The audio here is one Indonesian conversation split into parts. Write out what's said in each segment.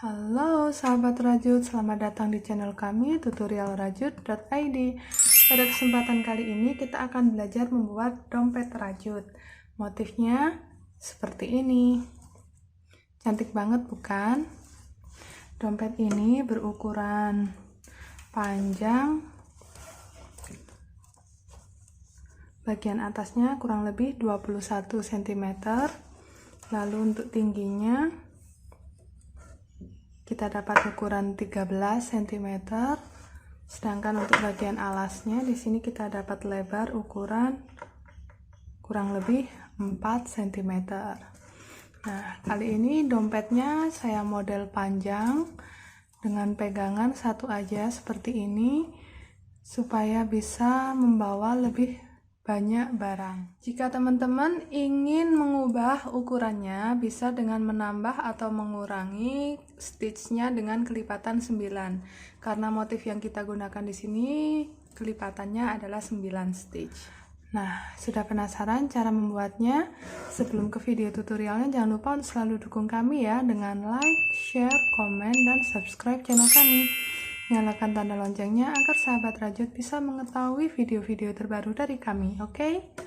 Halo sahabat rajut, selamat datang di channel kami tutorialrajut.id. Pada kesempatan kali ini kita akan belajar membuat dompet rajut. Motifnya seperti ini. Cantik banget bukan? Dompet ini berukuran panjang, bagian atasnya kurang lebih 21 cm. Lalu untuk tingginya kita dapat ukuran 13 cm. Sedangkan untuk bagian alasnya di sini kita dapat lebar ukuran kurang lebih 4 cm. Nah, kali ini dompetnya saya model panjang dengan pegangan satu aja seperti ini supaya bisa membawa lebih banyak barang. Jika teman-teman ingin mengubah ukurannya, bisa dengan menambah atau mengurangi stitchnya dengan kelipatan 9. Karena motif yang kita gunakan di sini kelipatannya adalah 9 stitch. Nah, sudah penasaran cara membuatnya? Sebelum ke video tutorialnya, jangan lupa untuk selalu dukung kami ya dengan like, share, komen, dan subscribe channel kami. Nyalakan tanda loncengnya agar sahabat rajut bisa mengetahui video-video terbaru dari kami, oke?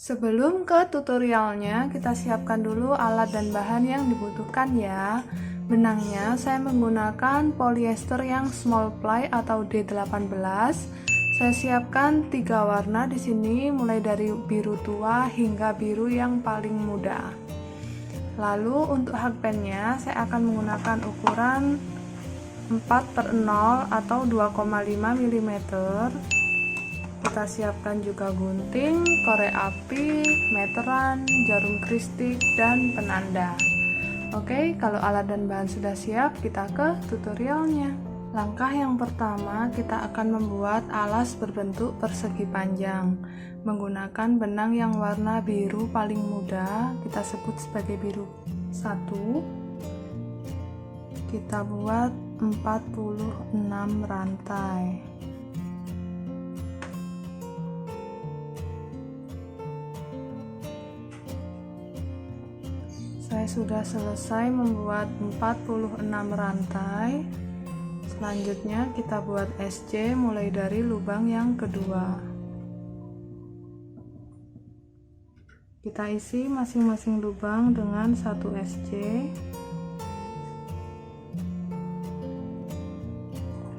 Sebelum ke tutorialnya, kita siapkan dulu alat dan bahan yang dibutuhkan ya. Benangnya saya menggunakan polyester yang small ply atau D18. Saya siapkan 3 warna di sini, mulai dari biru tua hingga biru yang paling muda. Lalu untuk hakpennya saya akan menggunakan ukuran 4/0 atau 2,5 mm. Kita siapkan juga gunting, korek api, meteran, jarum kristik, dan penanda. Oke, kalau alat dan bahan sudah siap, kita ke tutorialnya. Langkah yang pertama, kita akan membuat alas berbentuk persegi panjang. Menggunakan benang yang warna biru paling muda, kita sebut sebagai biru 1. Kita buat 46 rantai. Saya sudah selesai membuat 46 rantai. Selanjutnya kita buat SC mulai dari lubang yang kedua. Kita isi masing-masing lubang dengan 1 SC.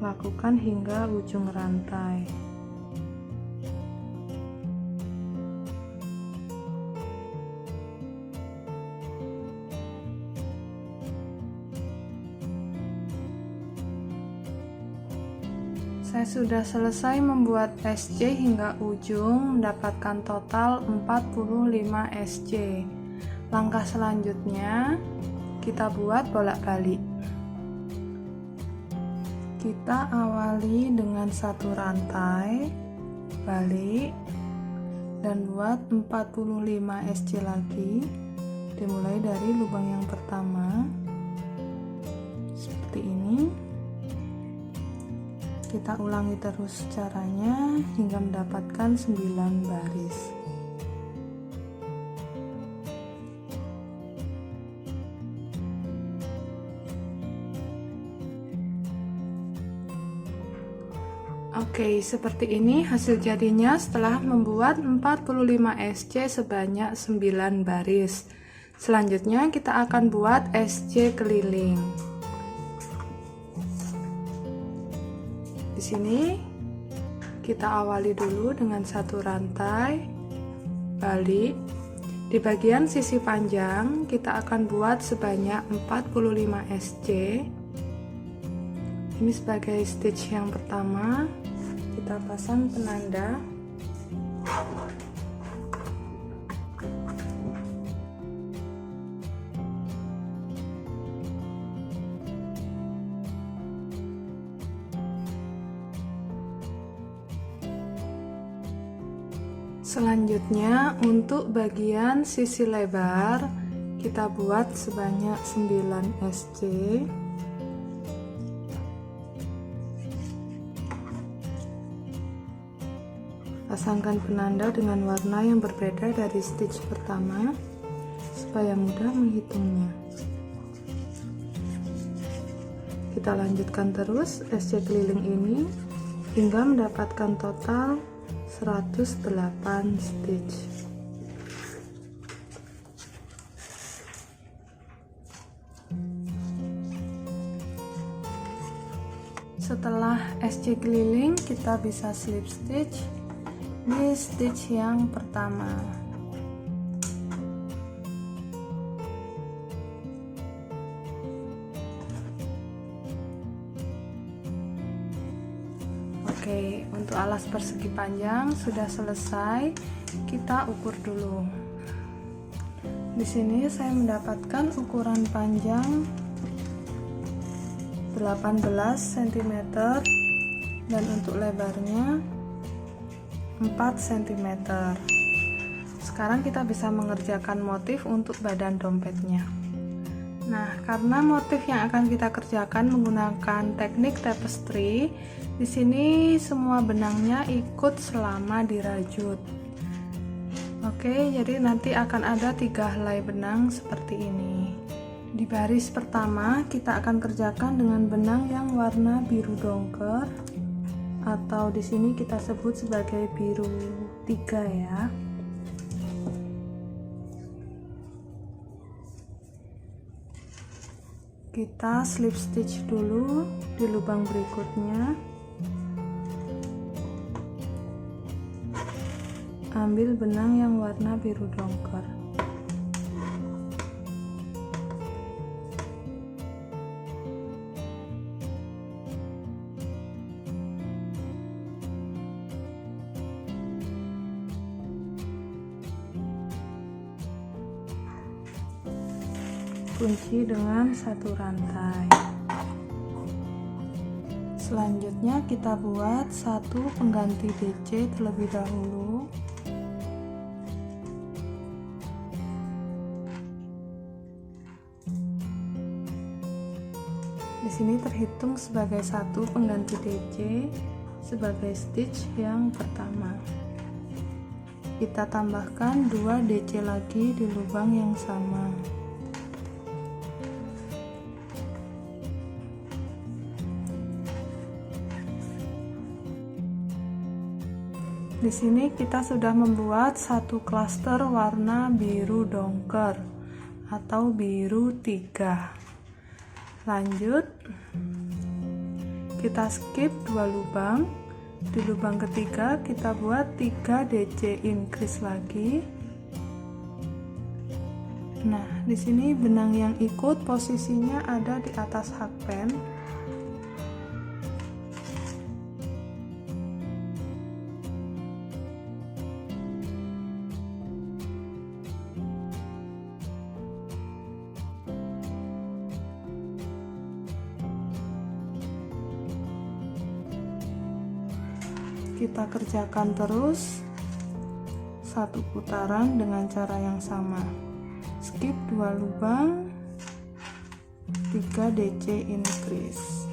Lakukan hingga ujung rantai. Saya sudah selesai membuat SC hingga ujung, mendapatkan total 45 SC. Langkah selanjutnya kita buat bolak-balik. Kita awali dengan 1 rantai, balik, dan buat 45 SC lagi. Dimulai dari lubang yang pertama seperti ini. Kita ulangi terus caranya hingga mendapatkan 9 baris. Oke, seperti ini hasil jadinya setelah membuat 45 SC sebanyak 9 baris. Selanjutnya kita akan buat SC keliling. Di sini kita awali dulu dengan 1 rantai, balik. Di bagian sisi panjang kita akan buat sebanyak 45 SC. Ini sebagai stitch yang pertama. Kita pasang penanda. Selanjutnya untuk bagian sisi lebar kita buat sebanyak 9 SC. Pasangkan penanda dengan warna yang berbeda dari stitch pertama supaya mudah menghitungnya. Kita lanjutkan terus SC keliling ini hingga mendapatkan total 108 stitch. Setelah SC keliling, kita bisa slip stitch di stitch yang pertama. Oke, untuk alas persegi panjang sudah selesai, kita ukur dulu. Di sini saya mendapatkan ukuran panjang 18 cm dan untuk lebarnya 4 cm. Sekarang kita bisa mengerjakan motif untuk badan dompetnya. Nah, karena motif yang akan kita kerjakan menggunakan teknik tapestry, di sini semua benangnya ikut selama dirajut. Oke, jadi nanti akan ada 3 helai benang seperti ini. Di baris pertama kita akan kerjakan dengan benang yang warna biru dongker, atau di sini kita sebut sebagai biru 3 ya. Kita slip stitch dulu di lubang berikutnya. Ambil benang yang warna biru dongker. Kunci dengan 1 rantai. Selanjutnya kita buat 1 pengganti DC terlebih dahulu. Di sini terhitung sebagai 1 pengganti DC sebagai stitch yang pertama. Kita tambahkan 2 DC lagi di lubang yang sama. Di sini kita sudah membuat 1 klaster warna biru dongker atau biru 3. Lanjut, kita skip 2 lubang. Di lubang ketiga kita buat 3 DC increase lagi. Nah, di sini benang yang ikut posisinya ada di atas hakpen. Kita kerjakan terus 1 putaran dengan cara yang sama. Skip 2 lubang, 3 DC increase.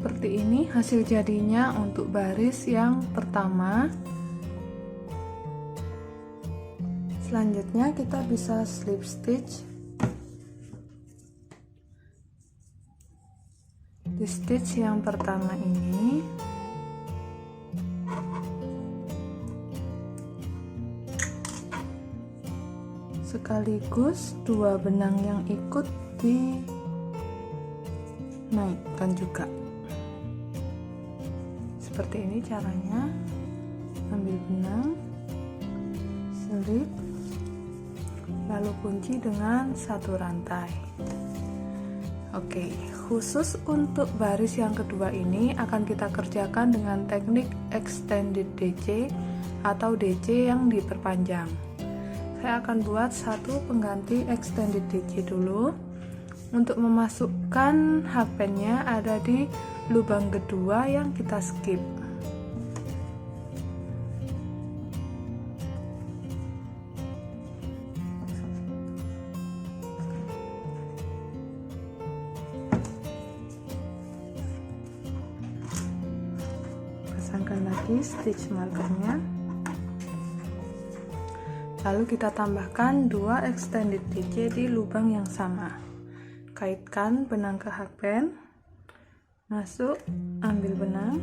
Seperti ini hasil jadinya untuk baris yang pertama. Selanjutnya kita bisa slip stitch di stitch yang pertama ini. Sekaligus 2 benang yang ikut dinaikkan juga. Seperti ini caranya. Ambil benang, slip, lalu kunci dengan 1 rantai. Oke, khusus untuk baris yang kedua ini akan kita kerjakan dengan teknik extended DC atau DC yang diperpanjang. Saya akan buat satu pengganti extended DC dulu. Untuk memasukkan hakpennya ada di lubang kedua yang kita skip. Pasangkan lagi stitch markernya, lalu kita tambahkan 2 extended DC di lubang yang sama. Kaitkan benang ke hakpen, masuk, ambil benang.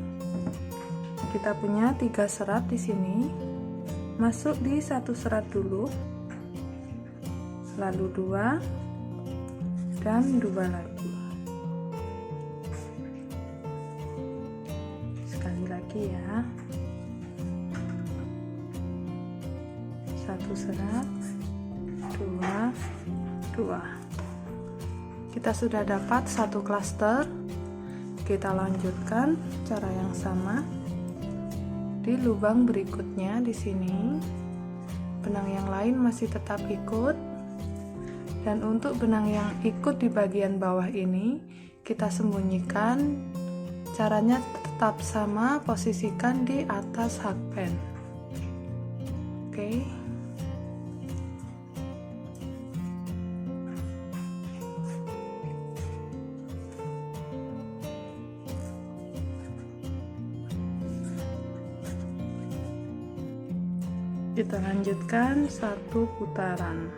Kita punya 3 serat di sini, masuk di satu serat dulu, lalu 2 dan 2 lagi. Ya, satu serat, 2. Kita sudah dapat satu klaster. Kita lanjutkan cara yang sama di lubang berikutnya. Di sini benang yang lain masih tetap ikut, dan untuk benang yang ikut di bagian bawah ini kita sembunyikan. Caranya tetap sama, posisikan di atas hakpen. Oke. Kita lanjutkan satu putaran.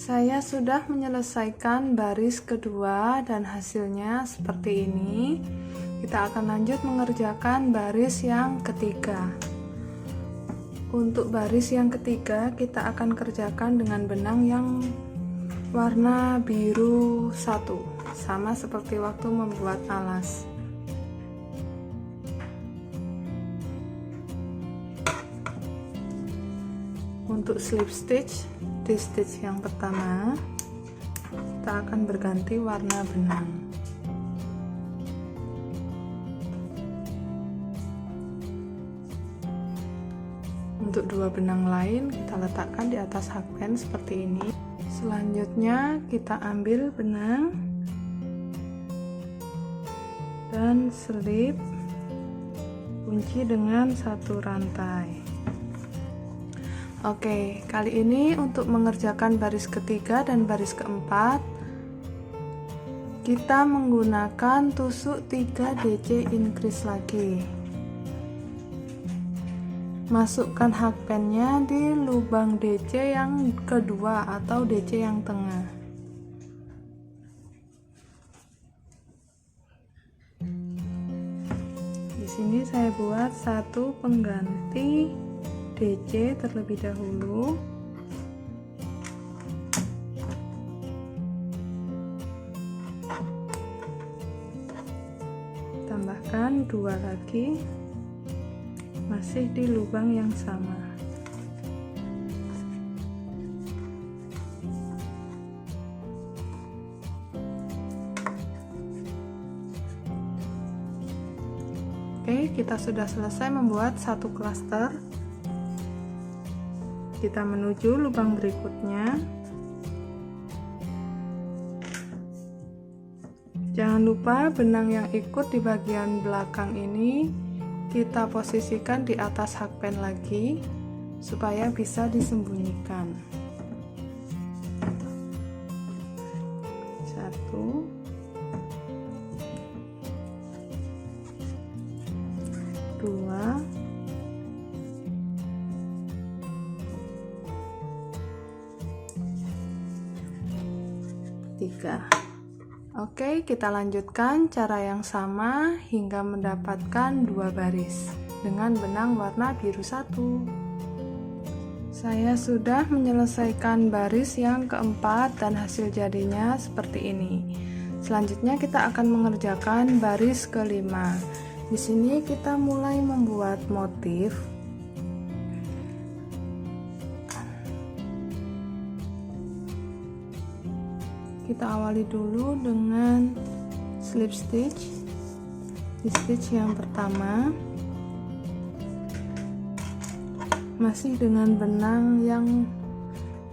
Saya sudah menyelesaikan baris kedua dan hasilnya seperti ini. Kita akan lanjut mengerjakan baris yang ketiga. Untuk baris yang ketiga kita akan kerjakan dengan benang yang warna biru 1, sama seperti waktu membuat alas. Untuk slip stitch, di stitch yang pertama kita akan berganti warna benang. Untuk 2 benang lain kita letakkan di atas hakpen seperti ini. Selanjutnya kita ambil benang dan selip, kunci dengan satu rantai. Oke, kali ini untuk mengerjakan baris ketiga dan baris keempat kita menggunakan tusuk 3 DC increase lagi. Masukkan hakpennya di lubang DC yang kedua atau DC yang tengah. Di sini saya buat satu pengganti DC terlebih dahulu. Tambahkan 2 lagi, masih di lubang yang sama. Oke, kita sudah selesai membuat satu klaster. Kita menuju lubang berikutnya. Jangan lupa benang yang ikut di bagian belakang ini kita posisikan di atas hakpen lagi supaya bisa disembunyikan. 1, 2, 3. Oke, kita lanjutkan cara yang sama hingga mendapatkan 2 baris dengan benang warna biru 1. Saya sudah menyelesaikan baris yang keempat dan hasil jadinya seperti ini. Selanjutnya kita akan mengerjakan baris kelima. Di sini kita mulai membuat motif. kita awali dulu dengan slip stitch. Di stitch yang pertama masih dengan benang yang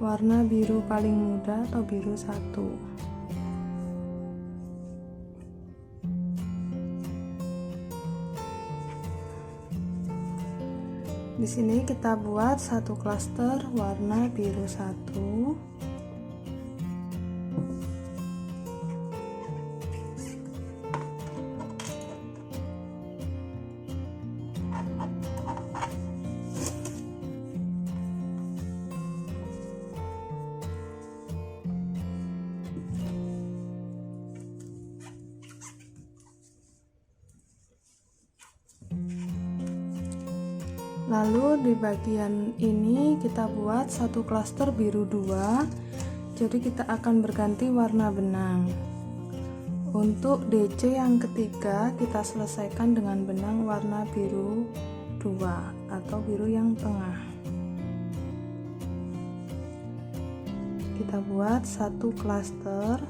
warna biru paling muda atau biru 1. Di sini kita buat satu klaster warna biru 1. Lalu di bagian ini kita buat satu klaster biru 2, jadi kita akan berganti warna benang. Untuk DC yang ketiga kita selesaikan dengan benang warna biru 2 atau biru yang tengah. Kita buat satu klaster.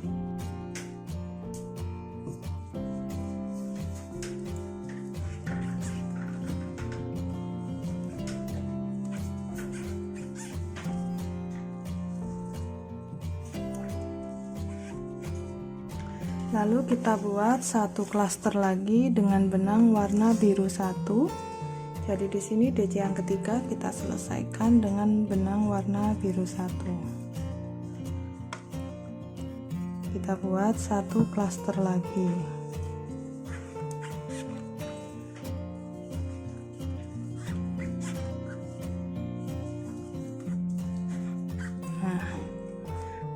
Lalu kita buat satu klaster lagi dengan benang warna biru 1. Jadi di sini DC yang ketiga kita selesaikan dengan benang warna biru 1. Kita buat satu klaster lagi.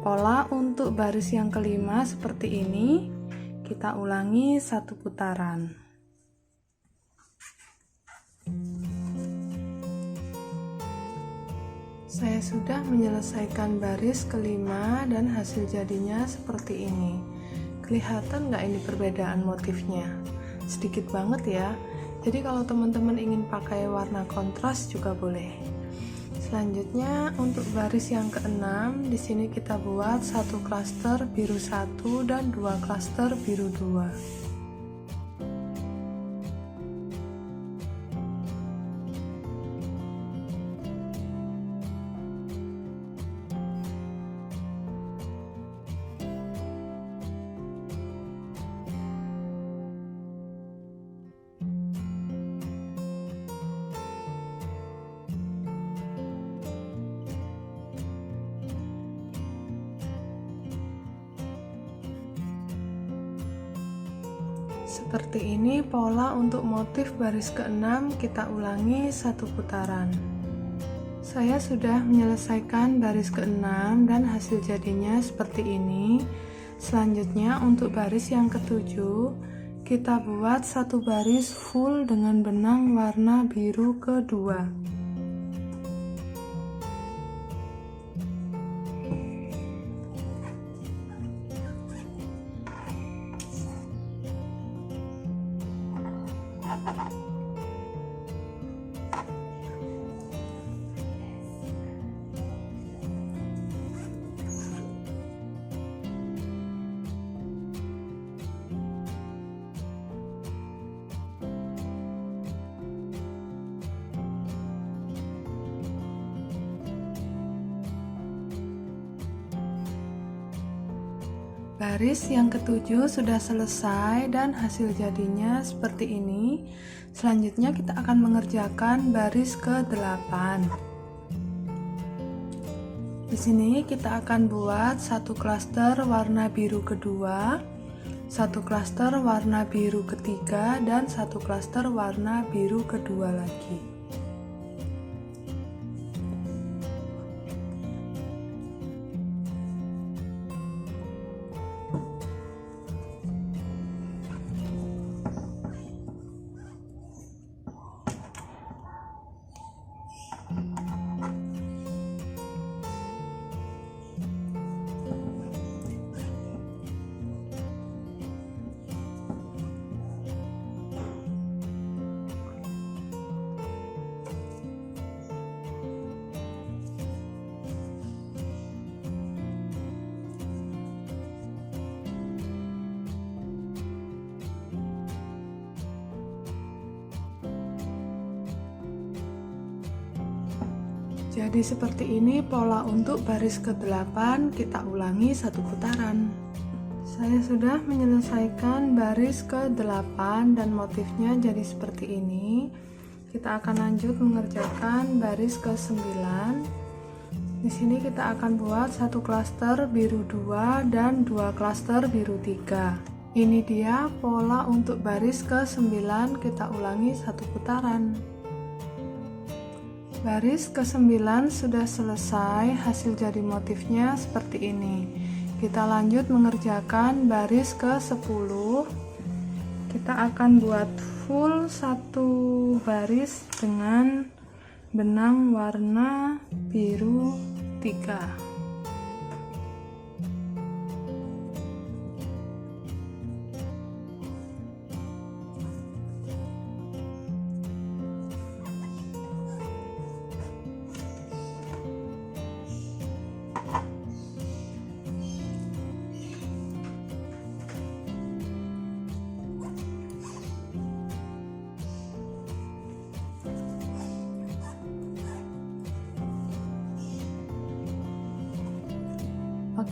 Pola untuk baris yang kelima seperti ini, kita ulangi satu putaran. Saya sudah menyelesaikan baris kelima dan hasil jadinya seperti ini. Kelihatan nggak ini perbedaan motifnya? Sedikit banget ya. Jadi kalau teman-teman ingin pakai warna kontras juga boleh. Selanjutnya untuk baris yang keenam, di sini kita buat satu klaster biru 1 dan 2 klaster biru 2. Seperti ini pola untuk motif baris ke-6, kita ulangi satu putaran. Saya sudah menyelesaikan baris ke-6 dan hasil jadinya seperti ini. Selanjutnya untuk baris yang ke-7, kita buat satu baris full dengan benang warna biru kedua. Baris yang ke-7 sudah selesai dan hasil jadinya seperti ini. Selanjutnya kita akan mengerjakan baris ke-8. Di sini kita akan buat satu klaster warna biru kedua, satu klaster warna biru ketiga, dan satu klaster warna biru kedua lagi. Jadi seperti ini pola untuk baris ke-8, kita ulangi 1 putaran. Saya sudah menyelesaikan baris ke-8 dan motifnya jadi seperti ini. Kita akan lanjut mengerjakan baris ke-9. Di sini kita akan buat 1 klaster biru 2 dan 2 klaster biru 3. Ini dia pola untuk baris ke-9, kita ulangi 1 putaran. Baris ke-9 sudah selesai, hasil jadi motifnya seperti ini. Kita lanjut mengerjakan baris ke-10. Kita akan buat full 1 baris dengan benang warna biru 3.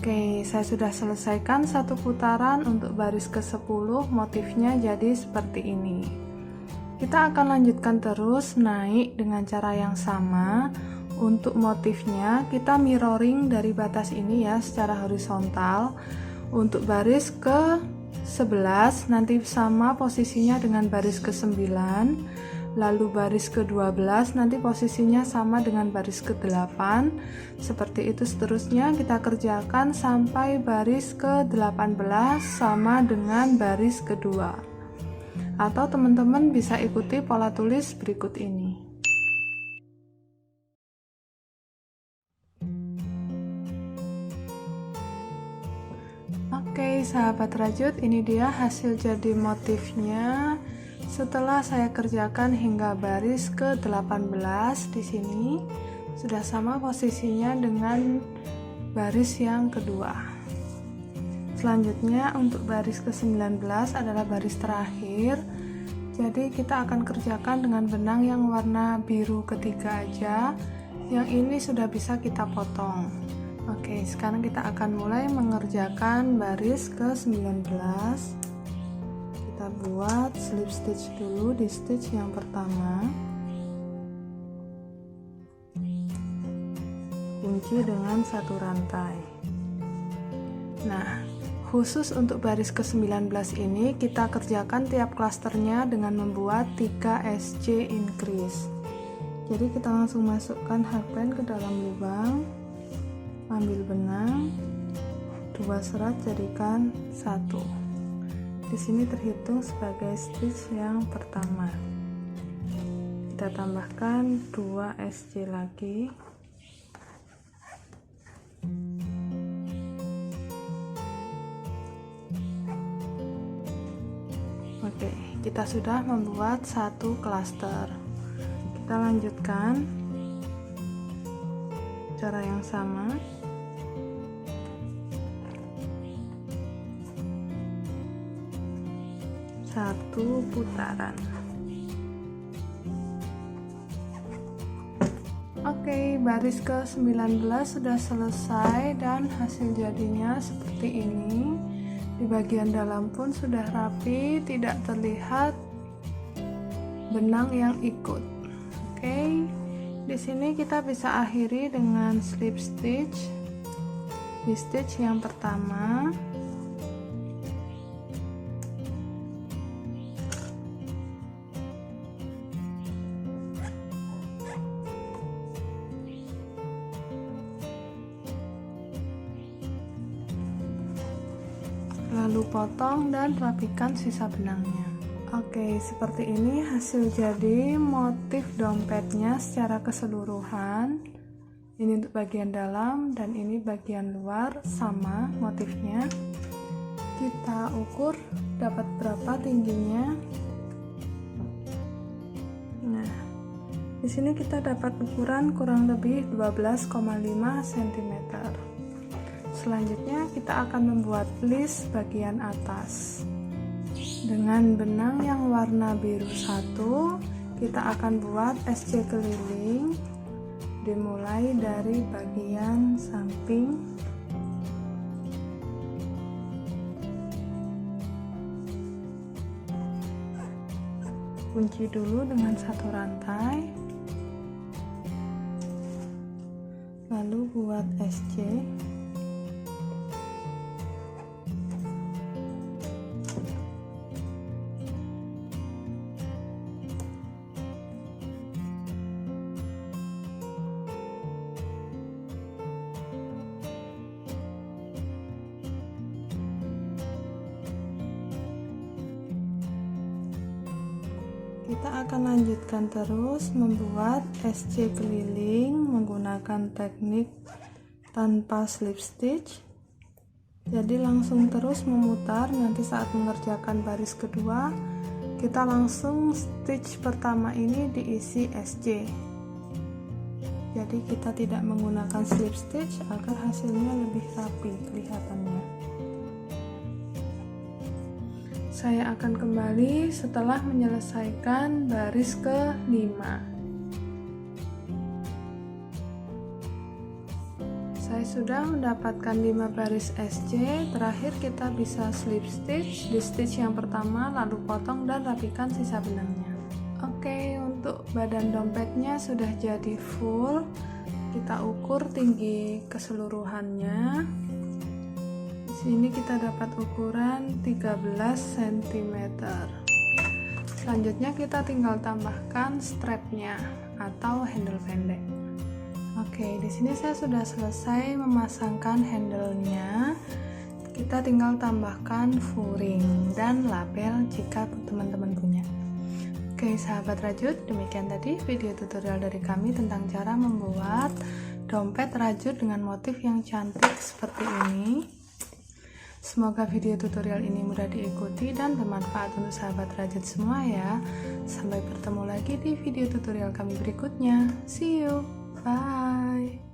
Oke, saya sudah selesaikan 1 putaran untuk baris ke-10, motifnya jadi seperti ini. Kita akan lanjutkan terus naik dengan cara yang sama. Untuk motifnya kita mirroring dari batas ini ya secara horizontal. Untuk baris ke-11 nanti sama posisinya dengan baris ke-9. Lalu baris ke-12 nanti posisinya sama dengan baris ke-8. Seperti itu seterusnya kita kerjakan sampai baris ke-18 sama dengan baris kedua. Atau teman-teman bisa ikuti pola tulis berikut ini. Oke, sahabat rajut, ini dia hasil jadi motifnya. Setelah saya kerjakan hingga baris ke-18 di sini sudah sama posisinya dengan baris yang kedua. Selanjutnya untuk baris ke-19 adalah baris terakhir. Jadi kita akan kerjakan dengan benang yang warna biru ketiga aja. Yang ini sudah bisa kita potong. Oke, sekarang kita akan mulai mengerjakan baris ke-19. Kita buat slip stitch dulu di stitch yang pertama, kunci dengan 1 rantai. Nah, khusus untuk baris ke-19 ini kita kerjakan tiap klasternya dengan membuat 3 SC increase. Jadi kita langsung masukkan hakpen ke dalam lubang, ambil benang, 2 serat jadikan 1. Di sini terhitung sebagai stitch yang pertama. Kita tambahkan 2 SC lagi. Oke, kita sudah membuat 1 klaster. Kita lanjutkan cara yang sama. Satu putaran. Oke, baris ke-19 sudah selesai dan hasil jadinya seperti ini. Di bagian dalam pun sudah rapi, tidak terlihat benang yang ikut. Oke, di sini kita bisa akhiri dengan slip stitch di stitch yang pertama. Lalu potong dan rapikan sisa benangnya. Oke, seperti ini hasil jadi motif dompetnya secara keseluruhan. Ini untuk bagian dalam dan ini bagian luar sama motifnya. Kita ukur dapat berapa tingginya. Nah, di sini kita dapat ukuran kurang lebih 12,5 cm. Selanjutnya kita akan membuat list bagian atas. Dengan benang yang warna biru 1, kita akan buat SC keliling Dimulai dari bagian samping. Kunci dulu dengan satu rantai, lalu buat SC. Kita akan lanjutkan terus membuat SC keliling menggunakan teknik tanpa slip stitch. Jadi langsung terus memutar. Nanti saat mengerjakan baris kedua, kita langsung stitch pertama ini diisi SC. Jadi kita tidak menggunakan slip stitch agar hasilnya lebih rapi kelihatannya. Saya akan kembali setelah menyelesaikan baris ke-5. Saya sudah mendapatkan 5 baris SC. Terakhir kita bisa slip stitch di stitch yang pertama, lalu potong dan rapikan sisa benangnya. Oke, untuk badan dompetnya sudah jadi full. Kita ukur tinggi keseluruhannya. Sini kita dapat ukuran 13 cm. Selanjutnya kita tinggal tambahkan strapnya atau handle pendek. Oke, di sini saya sudah selesai memasangkan handle-nya. Kita tinggal tambahkan furing dan label jika teman-teman punya. Oke, sahabat rajut, demikian tadi video tutorial dari kami tentang cara membuat dompet rajut dengan motif yang cantik seperti ini. Semoga video tutorial ini mudah diikuti dan bermanfaat untuk sahabat rajut semua ya. Sampai bertemu lagi di video tutorial kami berikutnya. See you, bye.